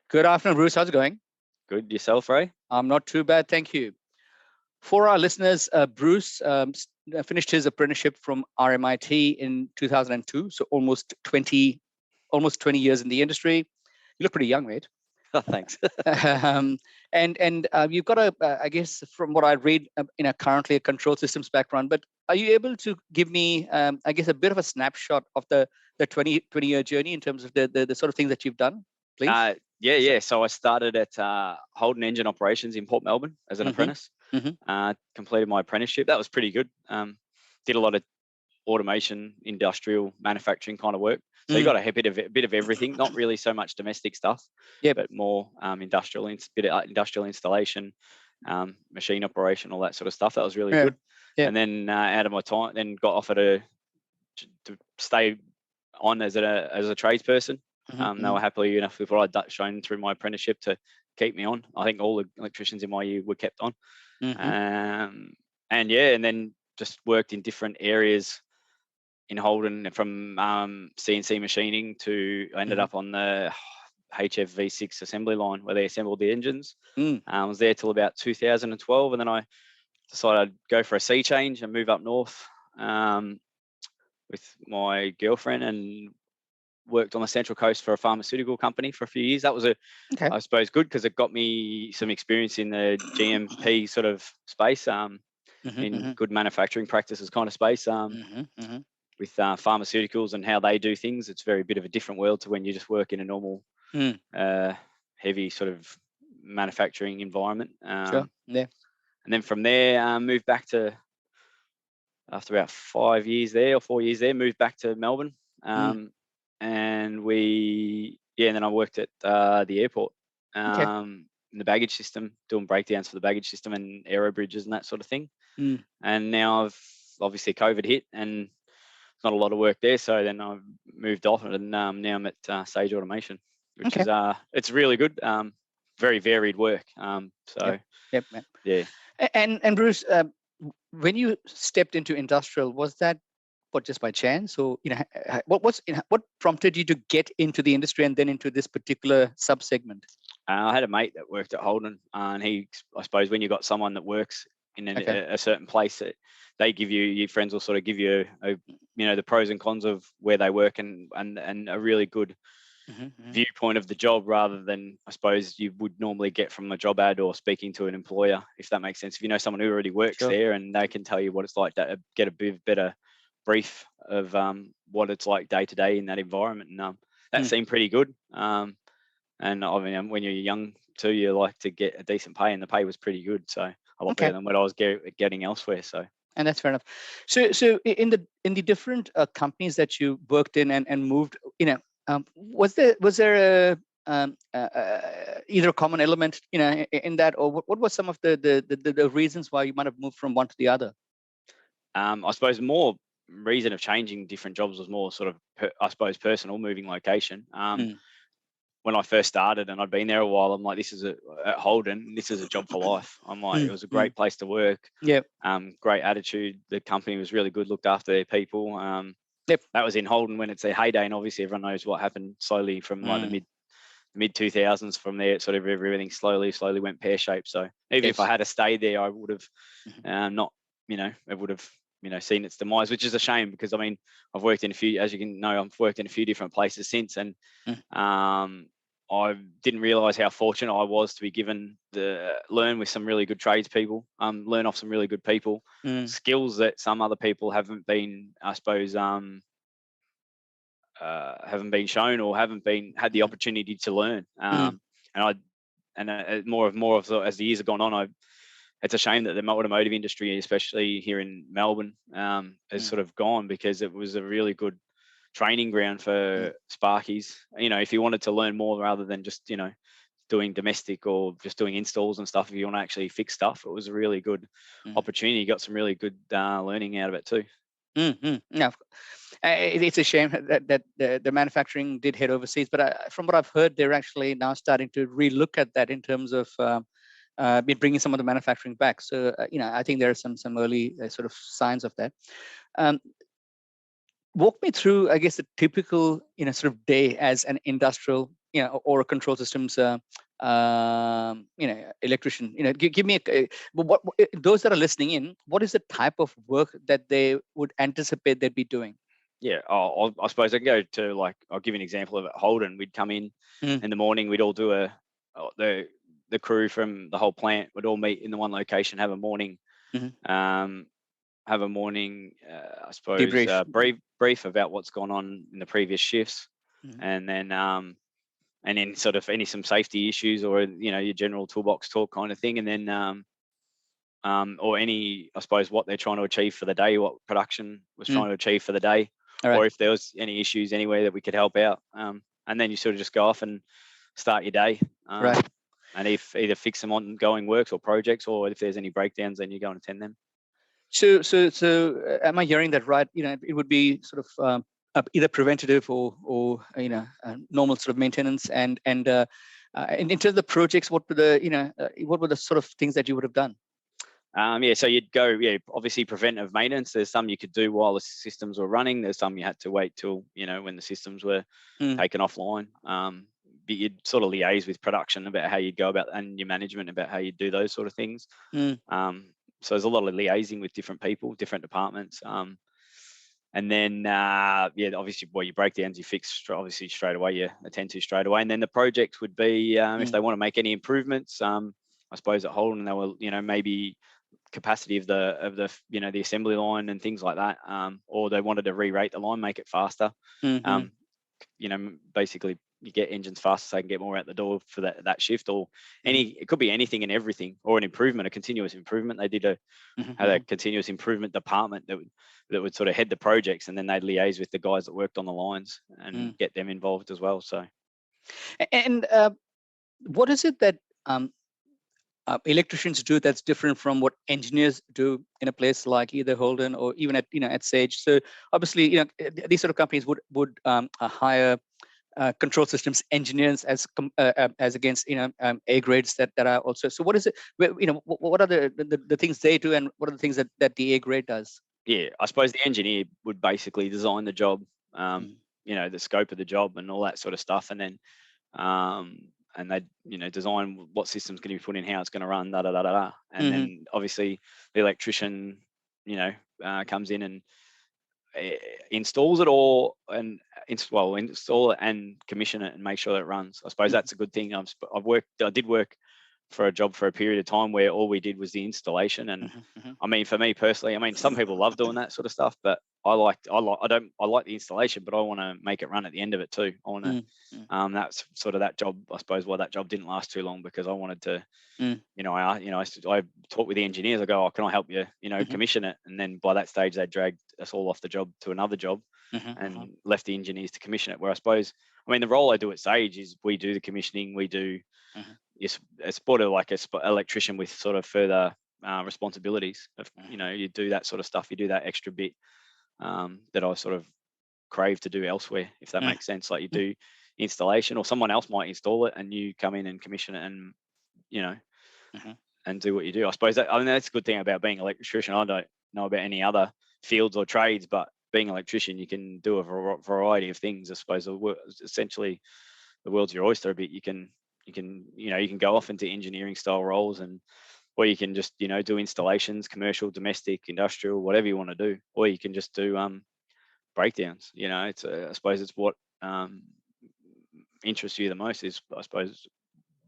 Good afternoon, Bruce. How's it going? Good. Yourself, Ray? I'm not too bad, thank you. For our listeners, Bruce finished his apprenticeship from RMIT in 2002, so almost 20 years in the industry. You look pretty young, mate. Oh, thanks. And you've got I guess from what I read, currently a control systems background. But are you able to give me, I guess, a bit of a snapshot of the 20-year journey in terms of the sort of things that you've done, please? Yeah. So I started at Holden Engine Operations in Port Melbourne as an apprentice. Completed my apprenticeship. That was pretty good. Did a lot of automation, industrial, manufacturing kind of work. So you got a bit of everything. Not really so much domestic stuff, but more industrial installation, machine operation, all that sort of stuff. That was really good. And then out of my time, then got offered to stay on as a tradesperson. They were happily enough with what I'd shown through my apprenticeship to keep me on. I think all the electricians in my year were kept on. And then just worked in different areas in Holden, from CNC machining to I ended up on the HF V6 assembly line where they assembled the engines. I was there till about 2012, and then I decided I'd go for a sea change and move up north with my girlfriend, and worked on the Central Coast for a pharmaceutical company for a few years. That was I suppose, good because it got me some experience in the GMP sort of space, in good manufacturing practices kind of space, with pharmauticals and how they do things. It's very bit of a different world to when you just work in a normal, heavy sort of manufacturing environment. Sure. Yeah. And then from there, moved back to, after about 4 years there, moved back to Melbourne. And then I worked at the airport, in the baggage system, doing breakdowns for the baggage system and aero bridges and that sort of thing. And now I've obviously COVID hit and not a lot of work there, so then I've moved off, and now I'm at Sage Automation, which is it's really good, very varied work. Yeah. And Bruce, when you stepped into industrial, was that just by chance, or what prompted you to get into the industry and then into this particular subsegment? I had a mate that worked at Holden, and I suppose when you got someone that works in a certain place, they give you, your friends will sort of give you the pros and cons of where they work, and a really good viewpoint of the job, rather than I suppose you would normally get from a job ad or speaking to an employer, if that makes sense. If you know someone who already works there, and they can tell you what it's like to get a bit better brief of what it's like day to day in that environment, and that seemed pretty good. And I mean, when you're young too, you like to get a decent pay, and the pay was pretty good, so a lot better than what I was getting elsewhere. So, and that's fair enough. So in the different companies that you worked in and moved, was there either a common element in that, or what was some of the reasons why you might have moved from one to the other? I suppose more reason of changing different jobs was more sort of, I suppose, personal, moving location. When I first started, and I'd been there a while, I'm like, at Holden, this is a job for life. I'm like, it was a great place to work. Great attitude. The company was really good, looked after their people. That was in Holden when it's their heyday, and obviously everyone knows what happened slowly from like the mid 2000s. From there, sort of everything slowly went pear shaped. So even if I had stayed there, I would have not, it would have seen its demise, which is a shame, because I mean, I've worked in a few, as you can know, I've worked in a few different places since, and I didn't realise how fortunate I was to be given learn with some really good tradespeople, learn off some really good people, skills that some other people haven't been, I suppose, haven't been shown or haven't had the opportunity to learn. More of as the years have gone on, it's a shame that the automotive industry, especially here in Melbourne, has sort of gone, because it was a really good training ground for Sparkies. If you wanted to learn more rather than just, doing domestic or just doing installs and stuff, if you want to actually fix stuff, it was a really good opportunity. You got some really good learning out of it too. Yeah, it's a shame that the manufacturing did head overseas, but from what I've heard, they're actually now starting to relook at that in terms of bringing some of the manufacturing back. So I think there are some early sort of signs of that. Walk me through, I guess, a typical sort of day as an industrial or a control systems electrician, give me those that are listening in, what is the type of work that they would anticipate they'd be doing? Yeah, I suppose I can go to, like, I'll give you an example of it. Holden, we'd come in in the morning, we'd all do the crew from the whole plant would all meet in the one location, have a morning, I suppose, Debrief. brief about what's gone on in the previous shifts, and then sort of some safety issues, or your general toolbox talk kind of thing, and then or I suppose, what they're trying to achieve for the day, what production was trying to achieve for the day, or if there was any issues anywhere that we could help out. And then you sort of just go off and start your day. And if either fix some ongoing works or projects, or if there's any breakdowns, then you go and attend them. So am I hearing that right? It would be sort of either preventative or normal sort of maintenance, and in terms of the projects, what were the sort of things that you would have done? So you'd go, obviously preventive maintenance. There's some you could do while the systems were running. There's some you had to wait till, when the systems were taken offline. But you'd sort of liaise with production about how you'd go about, and your management about how you'd do those sort of things. So there's a lot of liaising with different people, different departments. And then, obviously, your breakdowns you fix obviously straight away, you attend to straight away. And then the project would be, if they want to make any improvements, I suppose at Holden, they will, maybe capacity of the the assembly line and things like that, or they wanted to re-rate the line, make it faster. Basically you get engines faster so they can get more out the door for that shift, or it could be anything and everything, or an improvement, a continuous improvement. They did had a continuous improvement department that would sort of head the projects, and then they'd liaise with the guys that worked on the lines and get them involved as well. So, and what is it that electricians do that's different from what engineers do in a place like either Holden or even at Sage? So obviously, these sort of companies would hire control systems engineers as against A grades that are also. So what is it? What are the things they do, and what are the things that the A grade does? Yeah, I suppose the engineer would basically design the job, the scope of the job and all that sort of stuff, and then and they design what system's going to be put in, how it's going to run, and then obviously the electrician comes in and installs it all, and install it and commission it and make sure that it runs. I suppose that's a good thing. I did work for a job for a period of time where all we did was the installation, and I mean, for me personally, I mean, some people love doing that sort of stuff, but I like the installation, but I want to make it run at the end of it too. I want to that's sort of that job, I suppose, why that job didn't last too long, because I wanted to I talked with the engineers. I go, oh, can I help you commission it? And then by that stage they dragged us all off the job to another job and left the engineers to commission it, where I suppose, I mean, the role I do at Sage is we do the commissioning, we do it's sort of like a electrician with sort of further responsibilities of, you do that sort of stuff, you do that extra bit that I sort of crave to do elsewhere, if that makes sense. Like you do installation, or someone else might install it and you come in and commission it, and and do what you do. I suppose that's a good thing about being an electrician. I don't know about any other fields or trades, but being an electrician, you can do a variety of things. I suppose essentially the world's your oyster a bit. You can go off into engineering style roles, or you can just do installations, commercial, domestic, industrial, whatever you want to do, or you can just do breakdowns. It's I suppose it's what interests you the most is, I suppose,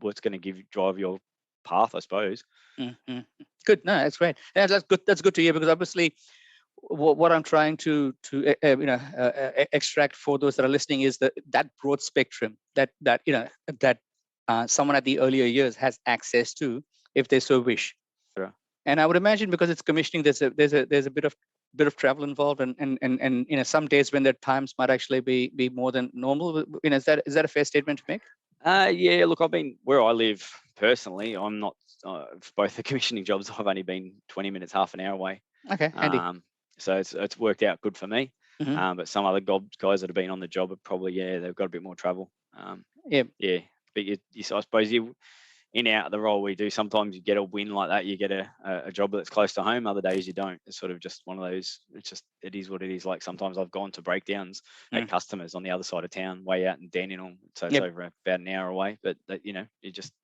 what's going to drive your path, I suppose. Good. No, that's great. Yeah, that's good. That's good to hear, because obviously what I'm trying to extract for those that are listening is that broad spectrum that someone at the earlier years has access to, if they so wish. Sure. And I would imagine, because it's commissioning, there's a bit of travel involved, and some days when their times might actually be more than normal. Is that a fair statement to make? Yeah, look, I've been where I live personally. I'm not for both the commissioning jobs. I've only been 20 minutes, half an hour away. Okay, handy. So it's worked out good for me. But some other guys that have been on the job are probably, they've got a bit more travel. Yeah. But I suppose in out of the role we do, sometimes you get a win like that, you get a job that's close to home, other days you don't. It's sort of just one of those, it is what it is. Like sometimes I've gone to breakdowns at customers on the other side of town, way out in Dandenong, so it's over about an hour away, but that, you know, you just,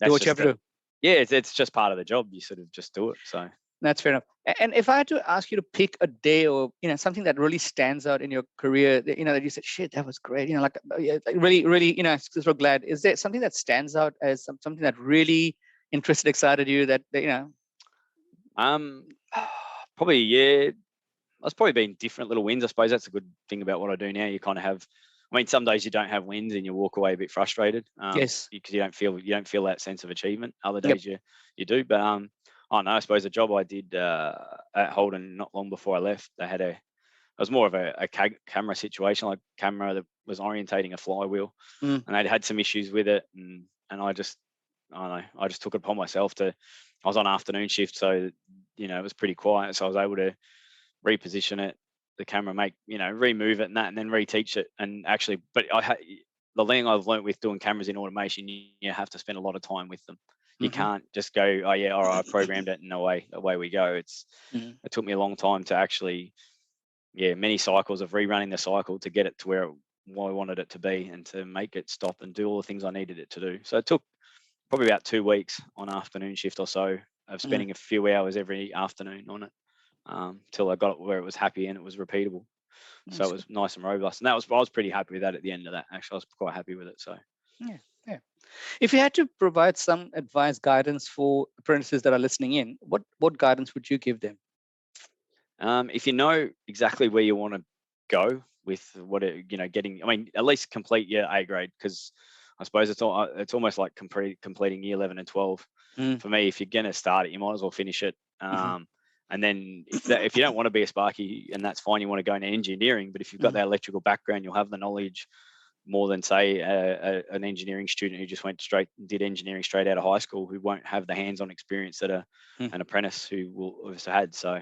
do what you have to do. Yeah, it's just part of the job. You sort of just do it. So that's fair enough. And if I had to ask you to pick a day, or something that really stands out in your career, that that you said, shit, that was great, like really, so glad. Is there something that stands out as something that really interested, excited you, that probably, yeah, it's probably been different little wins. I suppose that's a good thing about what I do now. You kind of have, I mean, some days you don't have wins and you walk away a bit frustrated. Yes. Because you don't feel that sense of achievement. Other days you do. But I don't know, I suppose the job I did at Holden not long before I left, it was more of a camera situation, like camera that was orientating a flywheel, and they'd had some issues with it, and I just took it upon myself I was on afternoon shift, so it was pretty quiet, so I was able to reposition it, the camera, remove it and that, and then reteach it. And actually, but the thing I've learned with doing cameras in automation, you have to spend a lot of time with them. You can't just go, oh yeah, all right, I programmed it and away we go. It took me a long time to actually, many cycles of rerunning the cycle to get it to where I wanted it to be, and to make it stop and do all the things I needed it to do. So it took probably about 2 weeks on afternoon shift or so of spending a few hours every afternoon on it, till I got it where it was happy and it was repeatable. So it was nice and robust, and I was pretty happy with that at the end of that. Actually, I was quite happy with it. So yeah. If you had to provide some advice, guidance for apprentices that are listening in, what guidance would you give them? If you know exactly where you want to go with getting, I mean, at least complete your A grade, because I suppose it's almost like completing year 11 and 12. For me, if you're going to start it, you might as well finish it. And then if you don't want to be a Sparky, and that's fine, you want to go into engineering, but if you've got that electrical background, you'll have the knowledge more than, say, an engineering student who just did engineering straight out of high school, who won't have the hands-on experience that an apprentice who will have had. So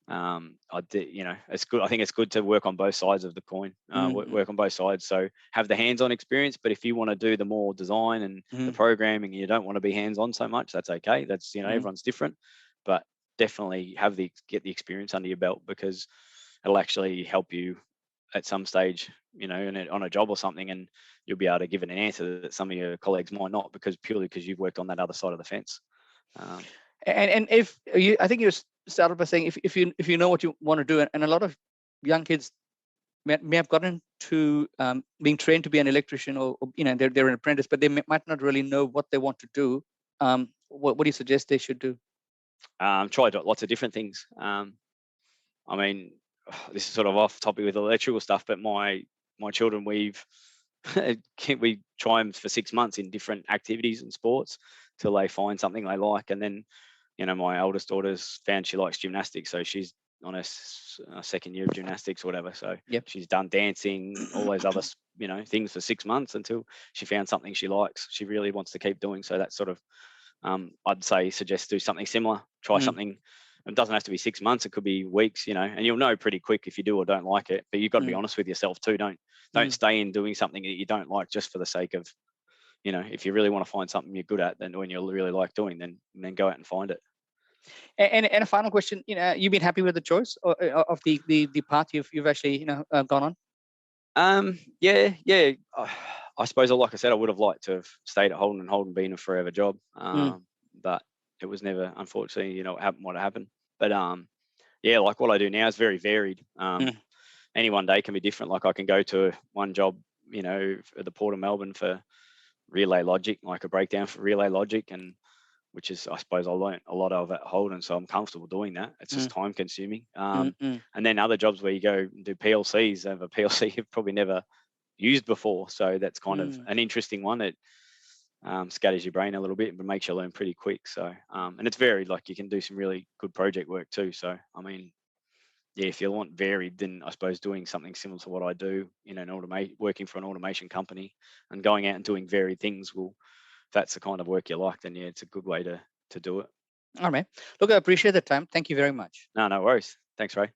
it's good. I think it's good to work on both sides of the coin, work on both sides. So have the hands-on experience, but if you want to do the more design and the programming, and you don't want to be hands-on so much, that's okay. That's, everyone's different, but definitely get the experience under your belt, because it'll actually help you at some stage, on a job or something, and you'll be able to give it an answer that some of your colleagues might not, because you've worked on that other side of the fence. And if you, I think you started by saying, if you know what you want to do, and a lot of young kids may have gotten to being trained to be an electrician, or they're an apprentice, but they might not really know what they want to do. What do you suggest they should do? Try lots of different things. I mean, this is sort of off topic with electrical stuff, but my children, we try them for 6 months in different activities and sports till they find something they like. And then, my eldest daughter's found she likes gymnastics, so she's on a second year of gymnastics or whatever. So she's done dancing, all those other things for 6 months, until she found something she likes, she really wants to keep doing. So that's sort of, I'd say, suggest do something similar. Try something. It doesn't have to be 6 months. It could be weeks, and you'll know pretty quick if you do or don't like it. But you've got to be honest with yourself too. Don't stay in doing something that you don't like just for the sake of, if you really want to find something you're good at, then when you really like doing, then go out and find it. And a final question, you've been happy with the choice of the path you've actually gone on? Yeah. I suppose, like I said, I would have liked to have stayed at Holden, and Holden being a forever job. But it was never, unfortunately, what happened. But like what I do now is very varied. Any one day can be different. Like I can go to one job, at the Port of Melbourne for relay logic, like a breakdown for relay logic, and which is, I suppose, I learned a lot of at Holden, so I'm comfortable doing that. It's just time consuming. And then other jobs where you go and do PLCs, have a PLC you've probably never used before. So that's kind of an interesting one. It scatters your brain a little bit, but makes you learn pretty quick. So, and it's varied. Like you can do some really good project work too. So, I mean, if you want varied, then I suppose doing something similar to what I do in working for an automation company and going out and doing varied things if that's the kind of work you like, then it's a good way to do it. All right. Look, I appreciate the time. Thank you very much. No worries. Thanks, Ray.